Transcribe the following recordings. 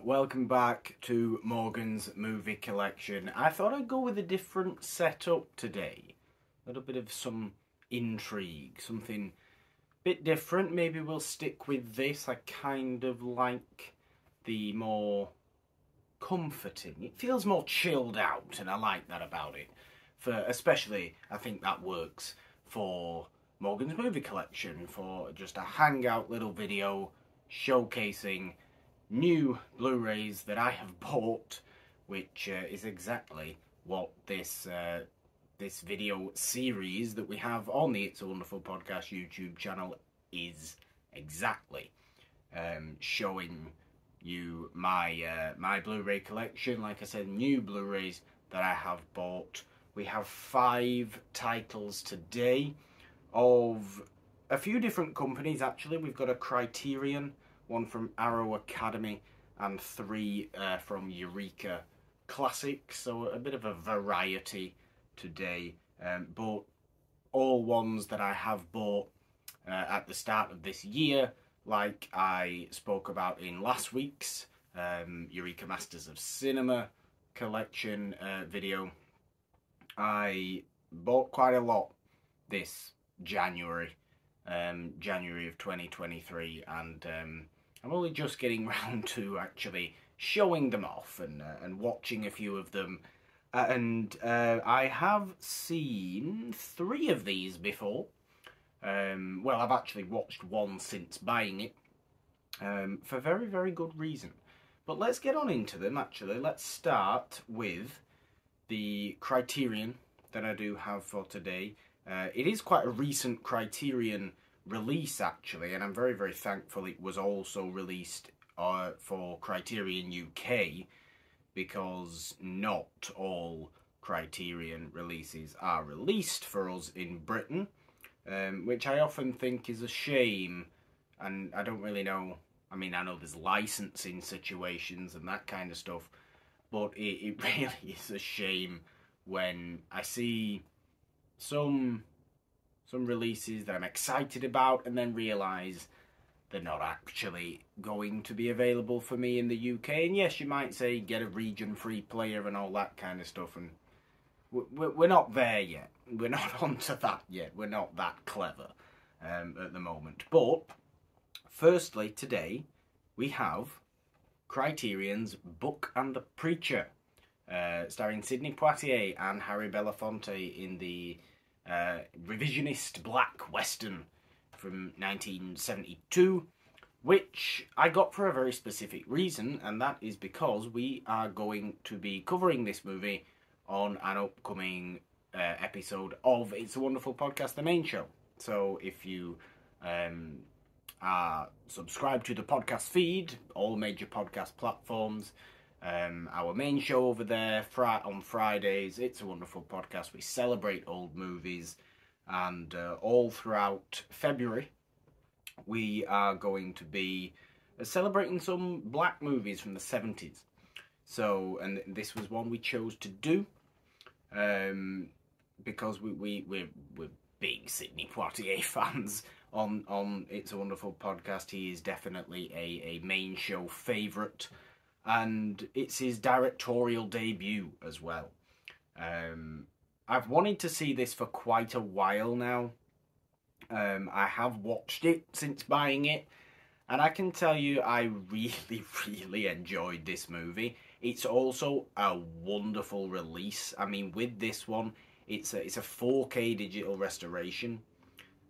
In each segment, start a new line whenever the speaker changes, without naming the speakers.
welcome back to Morgan's movie collection. I thought I'd go with a different setup today. A little bit of some intrigue, something a bit different. Maybe we'll stick with this. I kind of like the more comforting. It feels more chilled out, and I like that about it. Especially, I think that works for Morgan's movie collection, for just a hangout little video showcasing new Blu Rays that I have bought, which is exactly what this video series that we have on the It's a Wonderful Podcast YouTube channel is exactly. Showing you my my Blu-ray collection. Like I said, new Blu-rays that I have bought. We have 5 titles today of a few different companies. Actually, we've got a Criterion, one from Arrow Academy, and 3 from Eureka Classics. So a bit of a variety today, but all ones that I have bought at the start of this year, like I spoke about in last week's Eureka Masters of Cinema collection video. I bought quite a lot this January of 2023, and I'm only just getting round to actually showing them off and watching a few of them. I have seen 3 of these before. Well, I've actually watched one since buying it, for very, very good reason. But let's get on into them, actually. Let's start with the Criterion that I do have for today. It is quite a recent Criterion release, actually, and I'm very, very thankful it was also released for Criterion UK, because not all Criterion releases are released for us in Britain, which I often think is a shame, and I don't really know. I mean, I know there's licensing situations and that kind of stuff, but it really is a shame when I see some releases that I'm excited about and then realise they're not actually going to be available for me in the UK. And yes, you might say get a region-free player and all that kind of stuff, and we're not there yet. We're not onto that yet. We're not that clever at the moment. But firstly, today we have Criterion's Book and the Preacher, starring Sidney Poitier and Harry Belafonte in the revisionist black western from 1972, which I got for a very specific reason, and that is because we are going to be covering this movie on an upcoming episode of It's a Wonderful Podcast, the main show. So if you are subscribed to the podcast feed, all major podcast platforms, our main show over there on Fridays, It's a Wonderful Podcast. We celebrate old movies, and all throughout February we are going to be celebrating some black movies from the 70s. So, and this was one we chose to do because we're big Sidney Poitier fans on It's a Wonderful Podcast. He is definitely a main show favourite, and it's his directorial debut as well. I've wanted to see this for quite a while now. I have watched it since buying it, and I can tell you I really, really enjoyed this movie. It's also a wonderful release. I mean, with this one, it's a 4K digital restoration.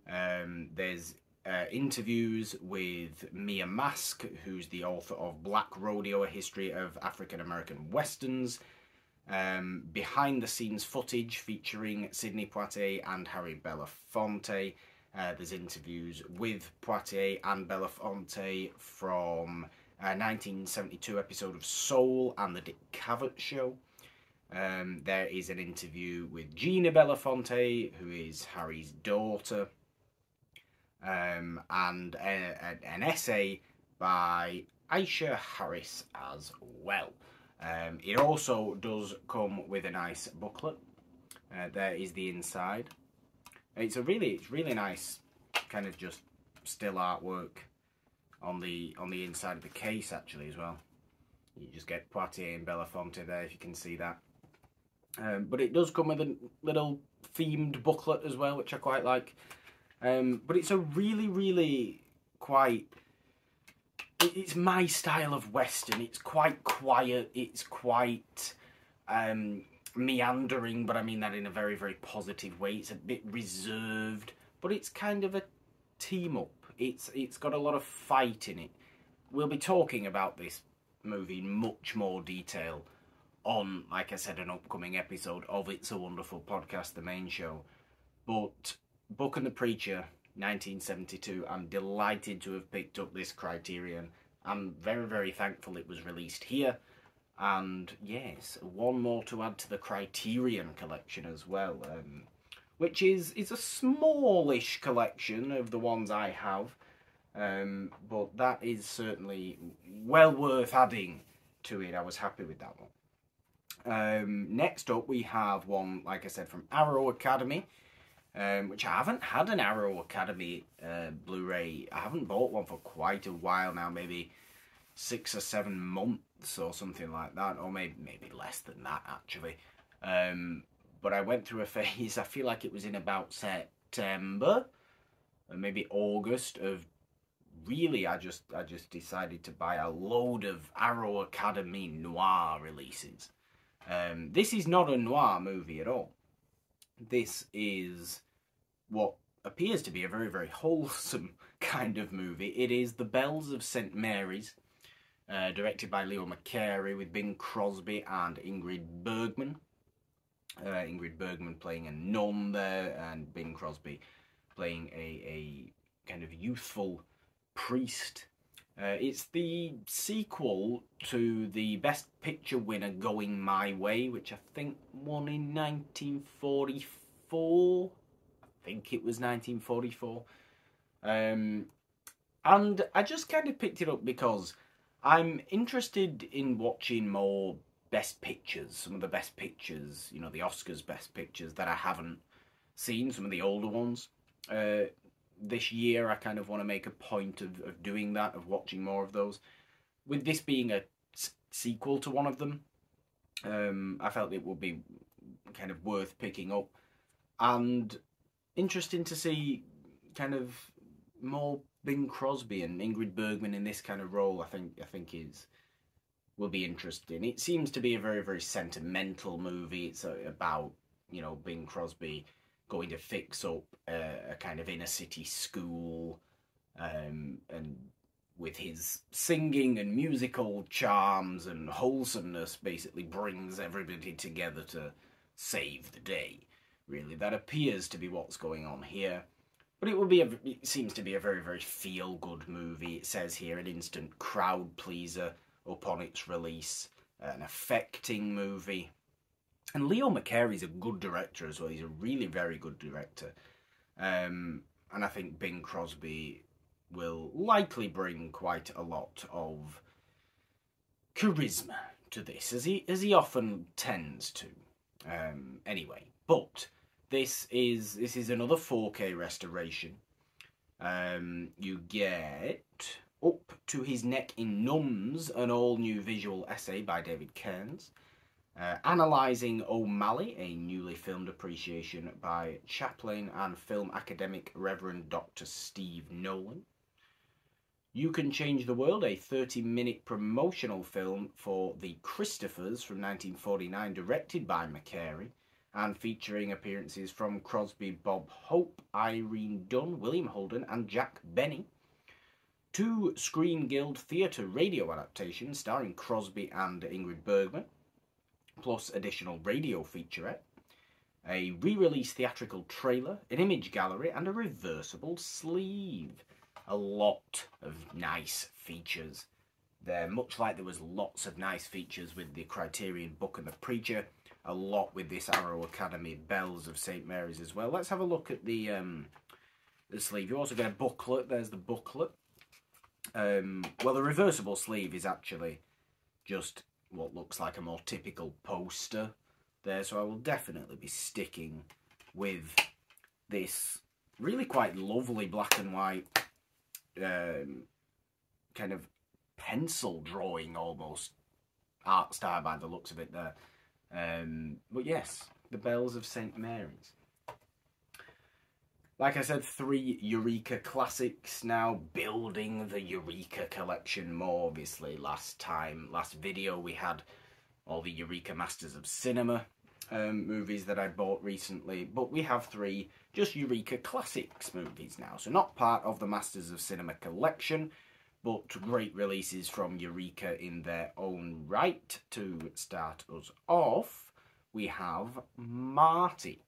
There's interviews with Mia Mask, who's the author of Black Rodeo, A History of African American Westerns. Behind the scenes footage featuring Sidney Poitier and Harry Belafonte. There's interviews with Poitier and Belafonte from a 1972 episode of Soul and the Dick Cavett Show. There is an interview with Gina Belafonte, who is Harry's daughter, and an essay by Aisha Harris as well. It also does come with a nice booklet. There is the inside. It's really nice, kind of just still artwork on the inside of the case actually as well. You just get Poitier and Belafonte there, if you can see that. But it does come with a little themed booklet as well, which I quite like. But it's a really, really quite... It's my style of Western. It's quite quiet. It's quite meandering, but I mean that in a very, very positive way. It's a bit reserved, but it's kind of a team-up. It's got a lot of fight in it. We'll be talking about this movie in much more detail on, like I said, an upcoming episode of It's a Wonderful Podcast, the main show. But Book and the Preacher, 1972, I'm delighted to have picked up this Criterion. I'm very, very thankful it was released here. And yes, one more to add to the Criterion collection as well, which is a smallish collection of the ones I have. But that is certainly well worth adding to it. I was happy with that one. Next up, we have one, like I said, from Arrow Academy, which I haven't had an Arrow Academy Blu Ray. I haven't bought one for quite a while now, maybe 6 or 7 months or something like that, or maybe less than that, actually. But I went through a phase, I feel like it was in about September, or maybe August of... Really, I just decided to buy a load of Arrow Academy noir releases. This is not a noir movie at all. This is what appears to be a very, very wholesome kind of movie. It is The Bells of St. Mary's, directed by Leo McCarey, with Bing Crosby and Ingrid Bergman. Ingrid Bergman playing a nun there, and Bing Crosby playing a kind of youthful priest. It's the sequel to the Best Picture winner Going My Way, which I think won in 1944. I think it was 1944. And I just kind of picked it up because I'm interested in watching more Best Pictures, some of the Best Pictures, you know, the Oscars Best Pictures that I haven't seen, some of the older ones. This year I kind of want to make a point of doing that, of watching more of those. With this being a sequel to one of them, I felt it would be kind of worth picking up. And interesting to see kind of more Bing Crosby and Ingrid Bergman in this kind of role. I think will be interesting. It seems to be a very, very sentimental movie. It's about, you know, Bing Crosby going to fix up a kind of inner city school, and with his singing and musical charms and wholesomeness basically brings everybody together to save the day. Really, that appears to be what's going on here. But it seems to be a very, very feel-good movie. It says here an instant crowd pleaser upon its release, an affecting movie. And Leo McCarey's a good director as well. He's a really very good director. And I think Bing Crosby will likely bring quite a lot of charisma to this, as he often tends to. Anyway, but this is another 4K restoration. You get Up to His Neck in Nuns, an all-new visual essay by David Cairns. Analysing O'Malley, a newly filmed appreciation by chaplain and film academic Reverend Dr. Steve Nolan. You Can Change the World, a 30-minute promotional film for The Christophers from 1949, directed by McCarey, and featuring appearances from Crosby, Bob Hope, Irene Dunn, William Holden, and Jack Benny. 2 Screen Guild theatre radio adaptations starring Crosby and Ingrid Bergman, plus additional radio featurette, a re-release theatrical trailer, an image gallery, and a reversible sleeve. A lot of nice features there, much like there was lots of nice features with the Criterion Book and the Preacher, a lot with this Arrow Academy Bells of St. Mary's as well. Let's have a look at the sleeve. You also get a booklet. There's the booklet. Well, the reversible sleeve is actually just what looks like a more typical poster there, so I will definitely be sticking with this really quite lovely black and white kind of pencil drawing almost art style by the looks of it there. But yes, The Bells of St. Mary's. Like I said, 3 Eureka classics now, building the Eureka collection more, obviously. Last video, we had all the Eureka Masters of Cinema movies that I bought recently, but we have 3 just Eureka Classics movies now. So not part of the Masters of Cinema collection, but great releases from Eureka in their own right. To start us off, we have Marty,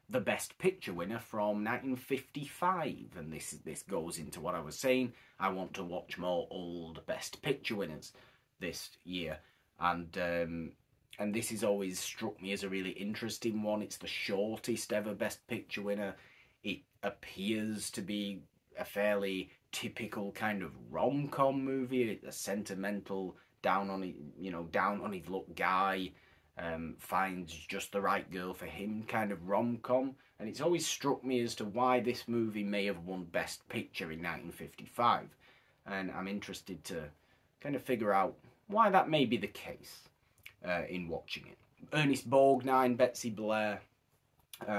the Best Picture winner from 1955, and this goes into what I was saying. I want to watch more old Best Picture winners this year, and this has always struck me as a really interesting one. It's the shortest ever Best Picture winner. It appears to be a fairly typical kind of rom-com movie, a sentimental, down on his luck guy. Finds just the right girl for him kind of rom-com, and it's always struck me as to why this movie may have won Best Picture in 1955, and I'm interested to kind of figure out why that may be the case in watching it. Ernest Borgnine, Betsy Blair,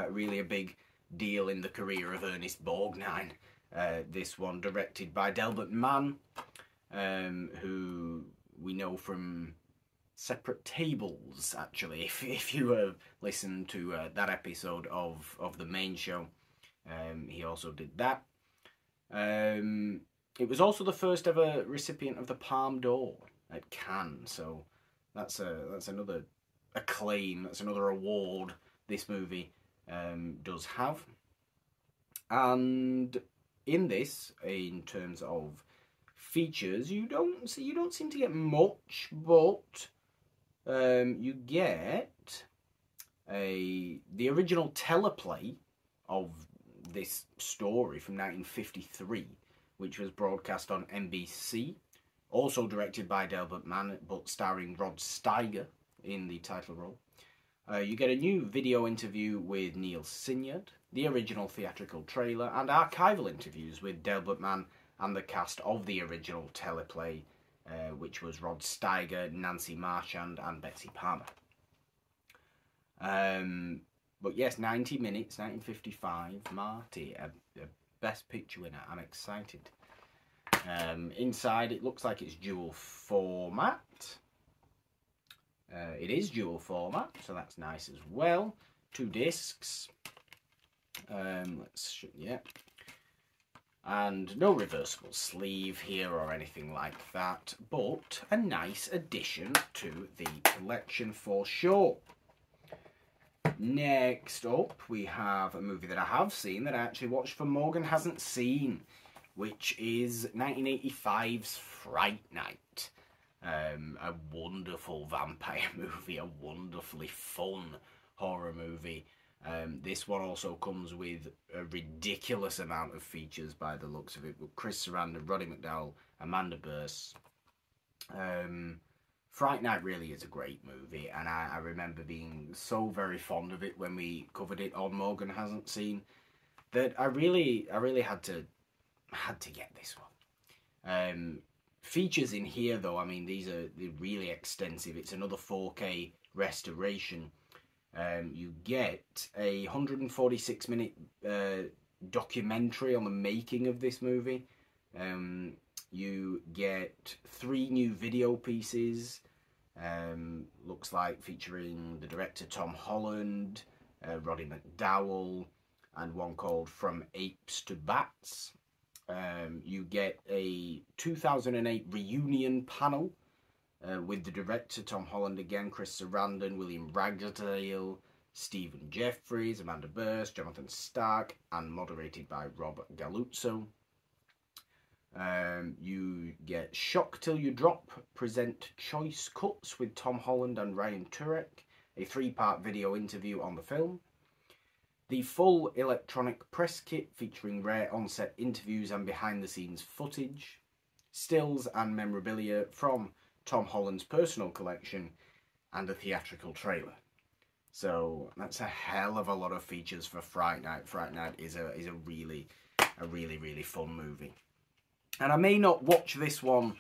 really a big deal in the career of Ernest Borgnine. This one directed by Delbert Mann, who we know from Separate Tables, actually, if you have listened to that episode of the main show. He also did that. It was also the first ever recipient of the Palme d'Or at Cannes, so that's another acclaim, that's another award this movie does have. And in this, in terms of features, you don't seem to get much, but you get the original teleplay of this story from 1953, which was broadcast on NBC, also directed by Delbert Mann, but starring Rod Steiger in the title role. You get a new video interview with Neil Sinyard, the original theatrical trailer, and archival interviews with Delbert Mann and the cast of the original teleplay, which was Rod Steiger, Nancy Marchand, and Betsy Palmer. But yes, 90 minutes, 1955, Marty, a Best Picture winner. I'm excited. Inside, it looks like it's dual format. It is dual format, so that's nice as well. 2 discs. And no reversible sleeve here or anything like that, but a nice addition to the collection for sure. Next up, we have a movie that I have seen that I actually watched for Morgan hasn't seen, which is 1985's Fright Night. A wonderful vampire movie, a wonderfully fun horror movie. This one also comes with a ridiculous amount of features by the looks of it, with Chris Sarandon, Roddy McDowall, Amanda Bearse. Fright Night really is a great movie, and I remember being so very fond of it when we covered it on Morgan Hasn't Seen, that I really had to get this one. Features in here though, I mean, they're really extensive. It's another 4K restoration. You get a 146-minute documentary on the making of this movie. You get 3 new video pieces, looks like featuring the director Tom Holland, Roddy McDowall, and one called From Apes to Bats. You get a 2008 reunion panel with the director Tom Holland again, Chris Sarandon, William Ragsdale, Stephen Jeffries, Amanda Bearse, Jonathan Stark, and moderated by Rob Galuzzo. You get Shock Till You Drop, present choice cuts with Tom Holland and Ryan Turek, a 3-part video interview on the film. The full electronic press kit featuring rare on-set interviews and behind-the-scenes footage, stills and memorabilia from Tom Holland's personal collection, and a theatrical trailer. So that's a hell of a lot of features for Fright Night. Fright Night is a really fun movie. And I may not watch this one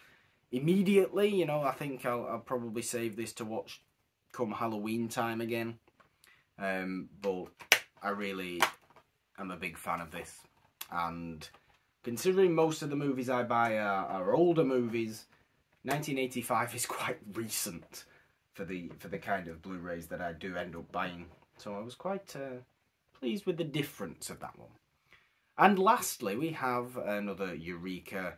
immediately. You know, I think I'll probably save this to watch come Halloween time again. But I really am a big fan of this. And considering most of the movies I buy are older movies, 1985 is quite recent for the kind of Blu Rays that I do end up buying. So I was quite pleased with the difference of that one. And lastly, we have another Eureka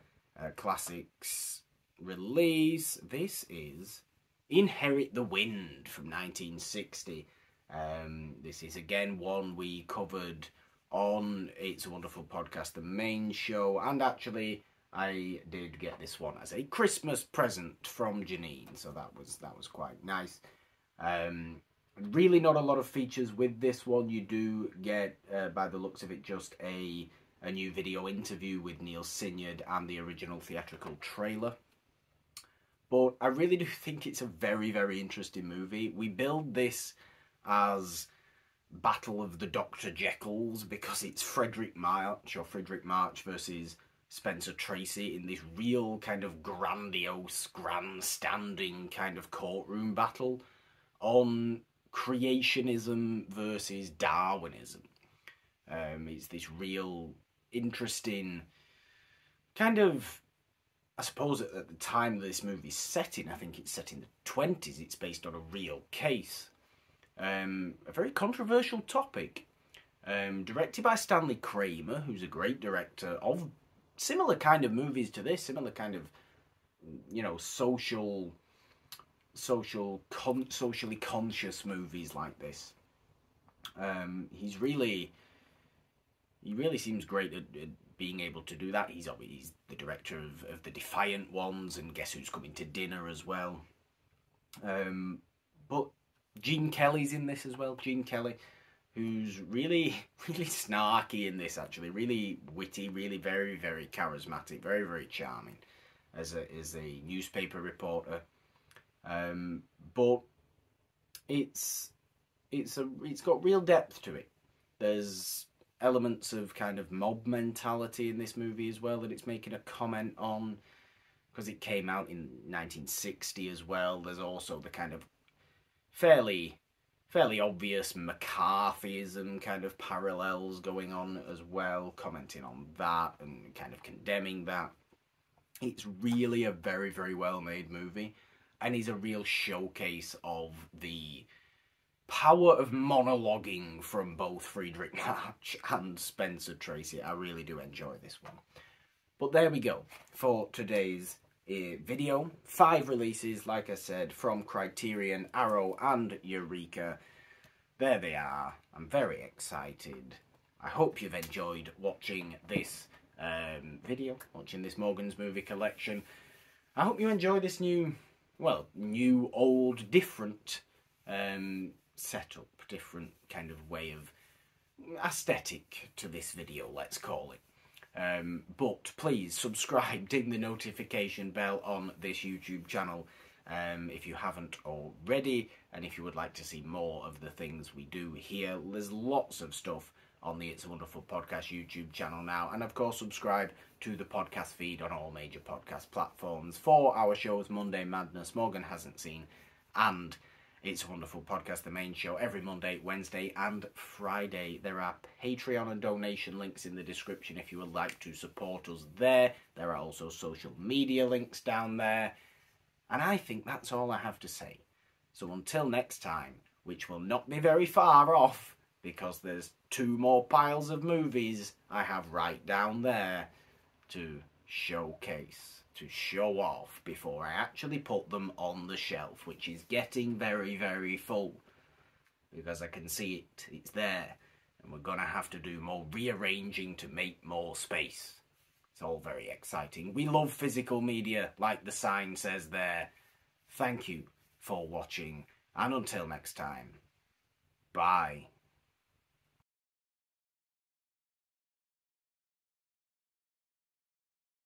Classics release. This is Inherit the Wind from 1960. This is again one we covered on It's a Wonderful Podcast, the main show, and actually I did get this one as a Christmas present from Janine, so that was quite nice. Really not a lot of features with this one. You do get, by the looks of it, just a new video interview with Neil Sinyard and the original theatrical trailer. But I really do think it's a very, very interesting movie. We build this as Battle of the Dr. Jekylls because it's Frederick March versus Spencer Tracy in this real kind of grandiose, grandstanding kind of courtroom battle on creationism versus Darwinism. It's this real interesting kind of, I suppose at the time this movie's set in, I think it's set in the 20s, it's based on a real case. A very controversial topic. Directed by Stanley Kramer, who's a great director of similar kind of movies to this, similar kind of, you know, socially conscious movies like this. He really seems great at being able to do that. He's the director of The Defiant Ones and Guess Who's Coming to Dinner as well. But Gene Kelly's in this as well. Gene Kelly, who's really, really snarky in this, actually. Really witty, really very, very charismatic, very, very charming as a newspaper reporter. But it's got real depth to it. There's elements of kind of mob mentality in this movie as well that it's making a comment on, because it came out in 1960 as well. There's also the kind of fairly obvious McCarthyism kind of parallels going on as well, commenting on that and kind of condemning that. It's really a very, very well made movie, and is a real showcase of the power of monologuing from both Friedrich March and Spencer Tracy. I really do enjoy this one. But there we go for today's video. 5 releases, like I said, from Criterion, Arrow and Eureka. There they are. I'm very excited. I hope you've enjoyed watching this video, watching this Morgan's Movie Collection. I hope you enjoy this new, old, different setup, different kind of way of aesthetic to this video, let's call it. But please subscribe, ding the notification bell on this YouTube channel if you haven't already, and if you would like to see more of the things we do here. There's lots of stuff on the It's a Wonderful Podcast YouTube channel now, and of course subscribe to the podcast feed on all major podcast platforms for our shows Monday Madness, Morgan Hasn't Seen, and It's a Wonderful Podcast, the main show, every Monday, Wednesday and Friday. There are Patreon and donation links in the description if you would like to support us there. There are also social media links down there. And I think that's all I have to say. So until next time, which will not be very far off, because there's 2 more piles of movies I have right down there to showcase, to show off before I actually put them on the shelf, which is getting very, very full, because I can see it's there, and we're going to have to do more rearranging to make more space. It's all very exciting. We love physical media, like the sign says there. Thank you for watching, and until next time, bye.